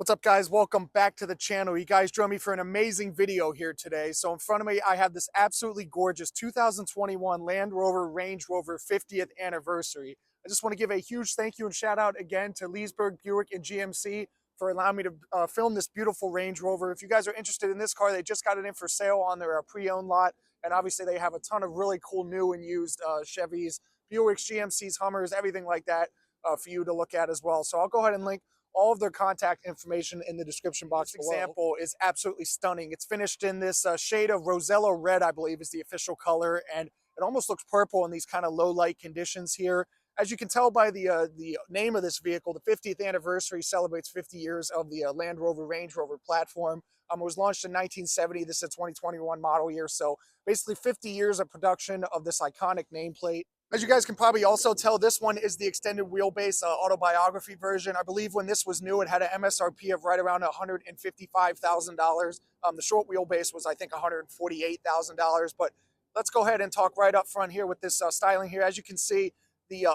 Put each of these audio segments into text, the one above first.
What's up, guys? Welcome back to the channel. You guys joined me for an amazing video here today. So in front of me, I have this absolutely gorgeous 2021 Land Rover Range Rover 50th anniversary. I just want to give a huge thank you and shout out again to Leesburg Buick and GMC for allowing me to film this beautiful Range Rover. If you guys are interested in this car, they just got it in for sale on their pre-owned lot. And obviously they have a ton of really cool new and used Chevys, Buicks, GMCs, Hummers, everything like that for you to look at as well. So I'll go ahead and link all of their contact information in the description box below. This example is absolutely stunning. It's finished in this shade of Rosello red, I believe is the official color, and it almost looks purple in these kind of low light conditions here. As you can tell by the name of this vehicle, the 50th anniversary celebrates 50 years of the Land Rover Range Rover platform. It was launched in 1970. This is a 2021 model year, so basically 50 years of production of this iconic nameplate. As you guys can probably also tell, this one is the extended wheelbase autobiography version. I believe when this was new, it had an MSRP of right around $155,000. The short wheelbase was, I think, $148,000. But let's go ahead and talk right up front here with this styling here. As you can see, the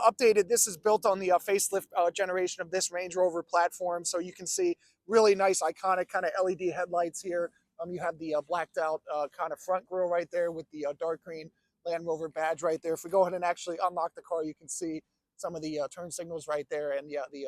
this is built on the facelift generation of this Range Rover platform. So you can see really nice, iconic kind of LED headlights here. You have the blacked out kind of front grille right there with the dark green Land Rover badge right there. If we go ahead and actually unlock the car, you can see some of the turn signals right there, and yeah, the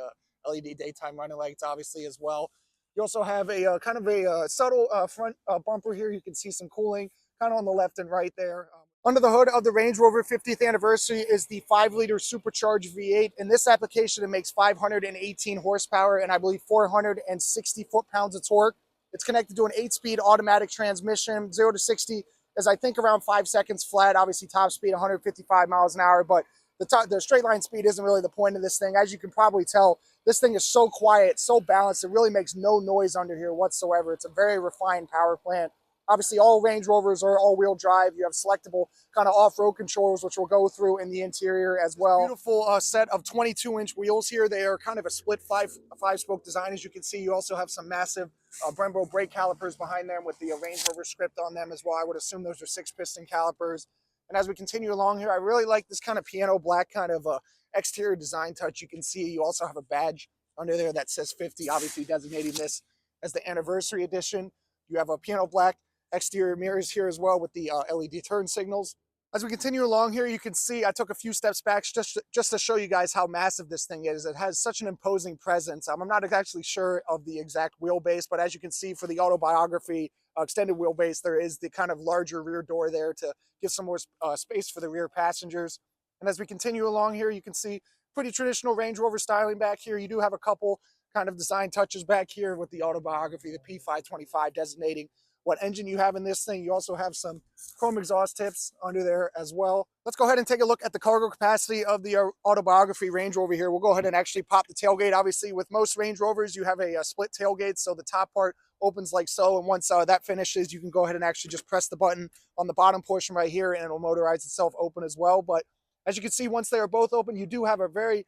LED daytime running lights obviously as well. You also have a kind of a subtle front bumper here. You can see some cooling kind of on the left and right there. Under the hood of the Range Rover 50th anniversary is the 5-liter supercharged V8. In this application, it makes 518 horsepower and I believe 460 foot-pounds of torque. It's connected to an 8-speed automatic transmission, 0 to 60 is I think around 5 seconds flat. Obviously top speed 155 miles an hour, but the straight line speed isn't really the point of this thing. As you can probably tell, this thing is so quiet, so balanced, it really makes no noise under here whatsoever. It's a very refined power plant. Obviously, all Range Rovers are all-wheel drive. You have selectable kind of off-road controls, which we'll go through in the interior as well. Beautiful set of 22-inch wheels here. They are kind of a split five-spoke design. As you can see, you also have some massive Brembo brake calipers behind them with the Range Rover script on them as well. I would assume those are 6-piston calipers. And as we continue along here, I really like this kind of piano black kind of exterior design touch. You can see you also have a badge under there that says 50, obviously designating this as the anniversary edition. You have a piano black exterior mirrors here as well with the LED turn signals. As we continue along here, you can see I took a few steps back just to show you guys how massive this thing is. It has such an imposing presence. I'm not actually sure of the exact wheelbase, but as you can see for the autobiography extended wheelbase, there is the kind of larger rear door there to give some more space for the rear passengers. And as we continue along here, you can see pretty traditional Range Rover styling back here. You do have a couple kind of design touches back here with the autobiography, the P525 designating what engine you have in this thing. You also have some chrome exhaust tips under there as well. Let's go ahead and take a look at the cargo capacity of the autobiography Range Rover here. We'll go ahead and actually pop the tailgate. Obviously, with most Range Rovers, you have a split tailgate, so the top part opens like so, and once that finishes, you can go ahead and actually just press the button on the bottom portion right here, and it'll motorize itself open as well. But as you can see, once they are both open, you do have a very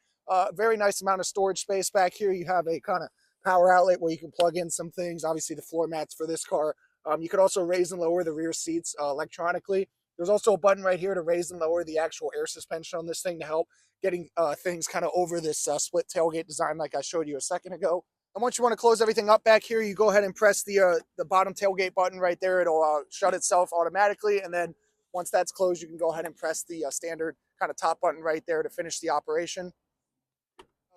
nice amount of storage space back here. You have a kind of power outlet where you can plug in some things. Obviously, the floor mats for this car. You could also raise and lower the rear seats electronically. There's also a button right here to raise and lower the actual air suspension on this thing to help getting things kind of over this split tailgate design like I showed you a second ago. And once you want to close everything up back here, you go ahead and press the bottom tailgate button right there. It'll shut itself automatically. And then once that's closed, you can go ahead and press the standard kind of top button right there to finish the operation.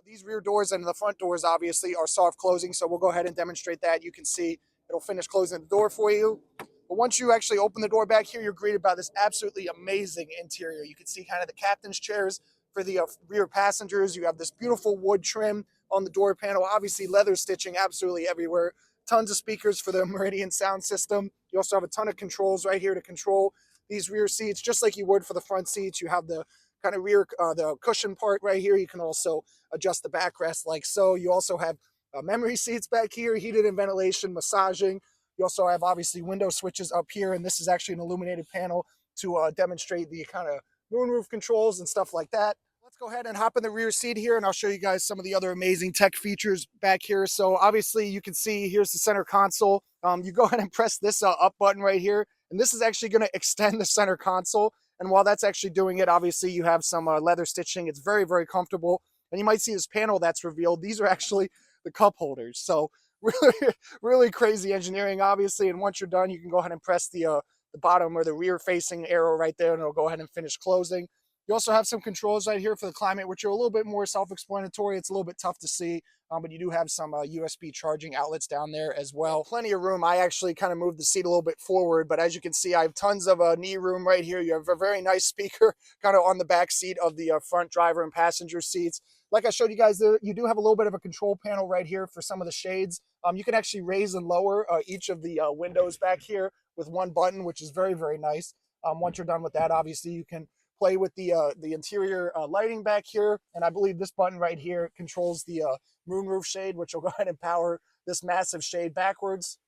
These rear doors and the front doors obviously are soft closing, so we'll go ahead and demonstrate that. You can see it'll finish closing the door for you. But once you actually open the door back here, you're greeted by this absolutely amazing interior. You can see kind of the captain's chairs for the rear passengers. You have this beautiful wood trim on the door panel, obviously leather stitching absolutely everywhere. Tons of speakers for the Meridian sound system. You also have a ton of controls right here to control these rear seats, just like you would for the front seats. You have the kind of rear, the cushion part right here. You can also adjust the backrest like so. You also have memory seats back here, heated and ventilation, massaging. You also have obviously window switches up here, and this is actually an illuminated panel to demonstrate the kind of moonroof controls and stuff like that. Let's go ahead and hop in the rear seat here, and I'll show you guys some of the other amazing tech features back here. So obviously you can see here's the center console. You go ahead and press this up button right here, and this is actually going to extend the center console. And while that's actually doing it, obviously you have some leather stitching. It's very, very comfortable. And you might see this panel that's revealed. These are actually the cup holders. So really, really crazy engineering, obviously. And once you're done, you can go ahead and press the bottom or the rear facing arrow right there, and it'll go ahead and finish closing. You also have some controls right here for the climate, which are a little bit more self-explanatory. It's a little bit tough to see, but you do have some USB charging outlets down there as well. Plenty of room. I actually kind of moved the seat a little bit forward, but as you can see, I have tons of knee room right here. You have a very nice speaker kind of on the back seat of the front driver and passenger seats. Like I showed you guys, you do have a little bit of a control panel right here for some of the shades. You can actually raise and lower each of the windows back here with one button, which is very, very nice. Once you're done with that, obviously, you can play with the interior lighting back here. And I believe this button right here controls the moonroof shade, which will go ahead and power this massive shade backwards.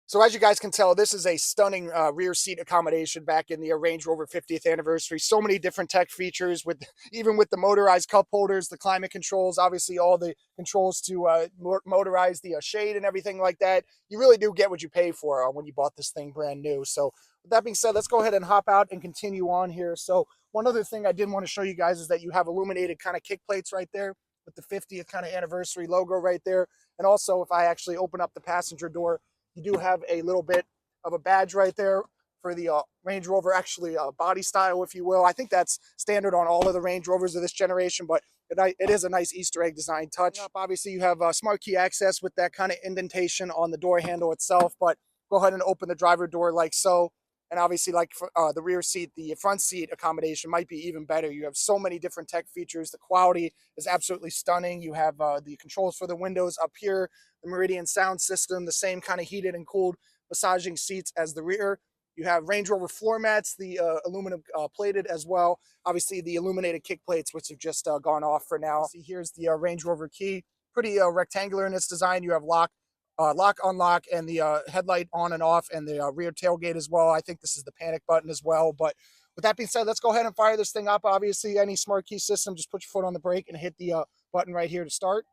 So as you guys can tell, this is a stunning rear seat accommodation back in the Range Rover 50th anniversary. So many different tech features, with even with the motorized cup holders, the climate controls, obviously all the controls to motorize the shade and everything like that. You really do get what you pay for when you bought this thing brand new. So with that being said, let's go ahead and hop out and continue on here. So one other thing I did want to show you guys is that you have illuminated kind of kick plates right there with the 50th kind of anniversary logo right there. And also, if I actually open up the passenger door, you do have a little bit of a badge right there for the Range Rover, actually body style, if you will. I think that's standard on all of the Range Rovers of this generation, but it is a nice Easter egg design touch. Obviously, you have smart key access with that kind of indentation on the door handle itself, but go ahead and open the driver door like so. And obviously, like the rear seat, the front seat accommodation might be even better. You have so many different tech features. The quality is absolutely stunning. You have the controls for the windows up here, the Meridian sound system, the same kind of heated and cooled massaging seats as the rear. You have Range Rover floor mats, the aluminum plated as well. Obviously, the illuminated kick plates, which have just gone off for now. See, here's the Range Rover key. Pretty rectangular in its design. You have lock, unlock, and the headlight on and off, and the rear tailgate as well. I think this is the panic button as well. But with that being said, let's go ahead and fire this thing up. Obviously, any smart key system, just put your foot on the brake and hit the button right here to start.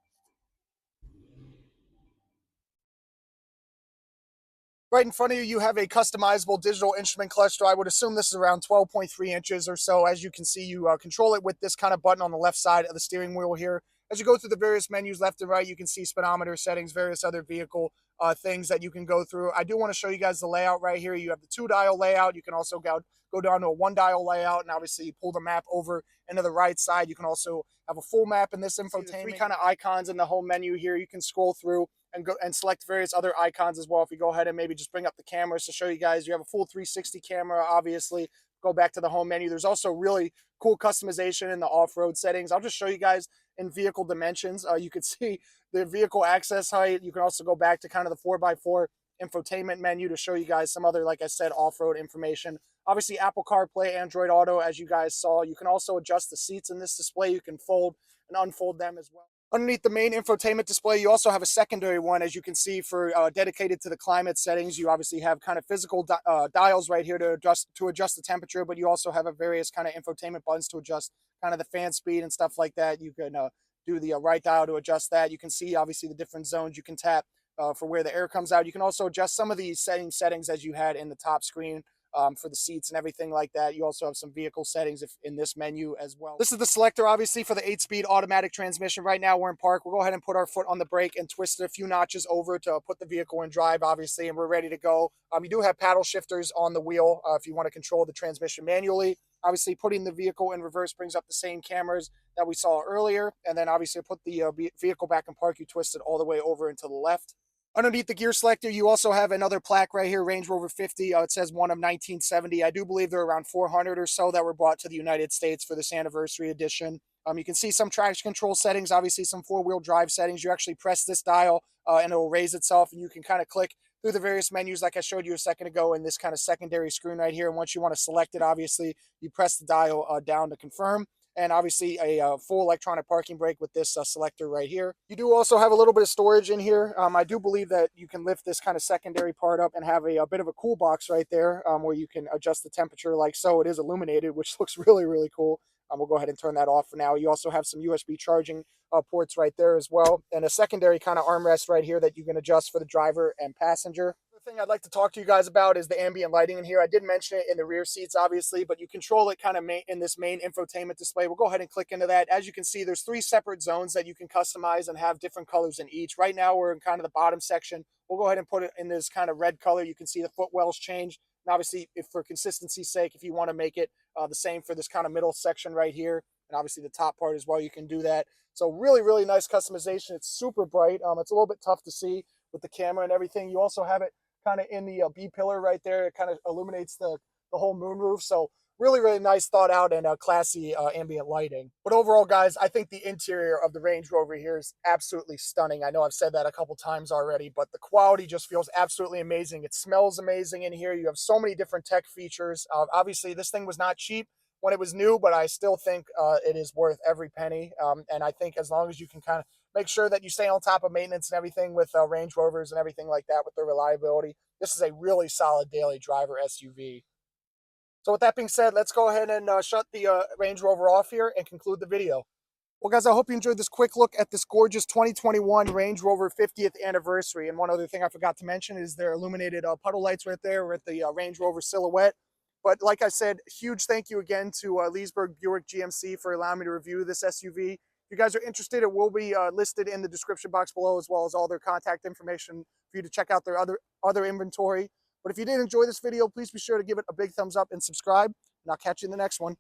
Right in front of you, you have a customizable digital instrument cluster. I would assume this is around 12.3 inches or so. As you can see, you control it with this kind of button on the left side of the steering wheel here. As you go through the various menus left and right, you can see speedometer settings, various other vehicle things that you can go through. I do want to show you guys the layout right here. You have the 2-dial layout. You can also go down to a 1-dial layout, and obviously you pull the map over into the right side. You can also have a full map in this infotainment. Three kind of icons in the home menu here. You can scroll through and go and select various other icons as well. If you go ahead and maybe just bring up the cameras to show you guys, you have a full 360 camera, obviously. Go back to the home menu. There's also really cool customization in the off-road settings. I'll just show you guys in vehicle dimensions. You can see the vehicle access height. You can also go back to kind of the 4x4 infotainment menu to show you guys some other, like I said, off-road information. Obviously, Apple CarPlay, Android Auto, as you guys saw. You can also adjust the seats in this display. You can fold and unfold them as well. Underneath the main infotainment display, you also have a secondary one, as you can see, for dedicated to the climate settings. You obviously have kind of physical dials right here to adjust the temperature, but you also have a various kind of infotainment buttons to adjust kind of the fan speed and stuff like that. You can do the right dial to adjust that. You can see, obviously, the different zones you can tap for where the air comes out. You can also adjust some of these settings as you had in the top screen. For the seats and everything like that. You also have some vehicle settings in this menu as well. This is the selector, obviously, for the 8-speed automatic transmission. Right now, we're in park. We'll go ahead and put our foot on the brake and twist it a few notches over to put the vehicle in drive, obviously, and we're ready to go. You do have paddle shifters on the wheel if you want to control the transmission manually. Obviously, putting the vehicle in reverse brings up the same cameras that we saw earlier. And then, obviously, put the vehicle back in park. You twist it all the way over and to the left. Underneath the gear selector, you also have another plaque right here, Range Rover 50. It says one of 1970. I do believe there are around 400 or so that were brought to the United States for this anniversary edition. You can see some traction control settings, obviously some four-wheel drive settings. You actually press this dial and it will raise itself, and you can kind of click through the various menus like I showed you a second ago in this kind of secondary screen right here. And once you want to select it, obviously, you press the dial down to confirm. And obviously a full electronic parking brake with this selector right here. You do also have a little bit of storage in here. I do believe that you can lift this kind of secondary part up and have a bit of a cool box right there where you can adjust the temperature like so. It is illuminated, which looks really, really cool. We'll go ahead and turn that off for now. You also have some USB charging ports right there as well, and a secondary kind of armrest right here that you can adjust for the driver and passenger. The Thing I'd like to talk to you guys about is the ambient lighting in here. I did mention it in the rear seats, obviously, but you control it kind of in this main infotainment display. We'll go ahead and click into that. As you can see, there's 3 separate zones that you can customize and have different colors in each. Right now, we're in kind of the bottom section. We'll go ahead and put it in this kind of red color. You can see the footwells change. And obviously, if for consistency's sake, if you want to make it the same for this kind of middle section right here, and obviously the top part as well, you can do that. So really, really nice customization. It's super bright. It's a little bit tough to see with the camera and everything. You also have it kind of in the B pillar right there. It kind of illuminates the whole moonroof. So really, really nice, thought out, and classy ambient lighting. But overall, guys, I think the interior of the Range Rover here is absolutely stunning. I know I've said that a couple times already, but the quality just feels absolutely amazing. It smells amazing in here. You have so many different tech features. Obviously, this thing was not cheap when it was new, but I still think it is worth every penny. And I think as long as you can kind of make sure that you stay on top of maintenance and everything with Range Rovers and everything like that with their reliability, this is a really solid daily driver SUV. So with that being said, let's go ahead and shut the Range Rover off here and conclude the video. Well, guys, I hope you enjoyed this quick look at this gorgeous 2021 Range Rover 50th anniversary. And one other thing I forgot to mention is their illuminated puddle lights right there with the Range Rover silhouette. But like I said, huge thank you again to Leesburg Buick GMC for allowing me to review this SUV. If you guys are interested, it will be listed in the description box below, as well as all their contact information for you to check out their other inventory. But if you did enjoy this video, please be sure to give it a big thumbs up and subscribe. And I'll catch you in the next one.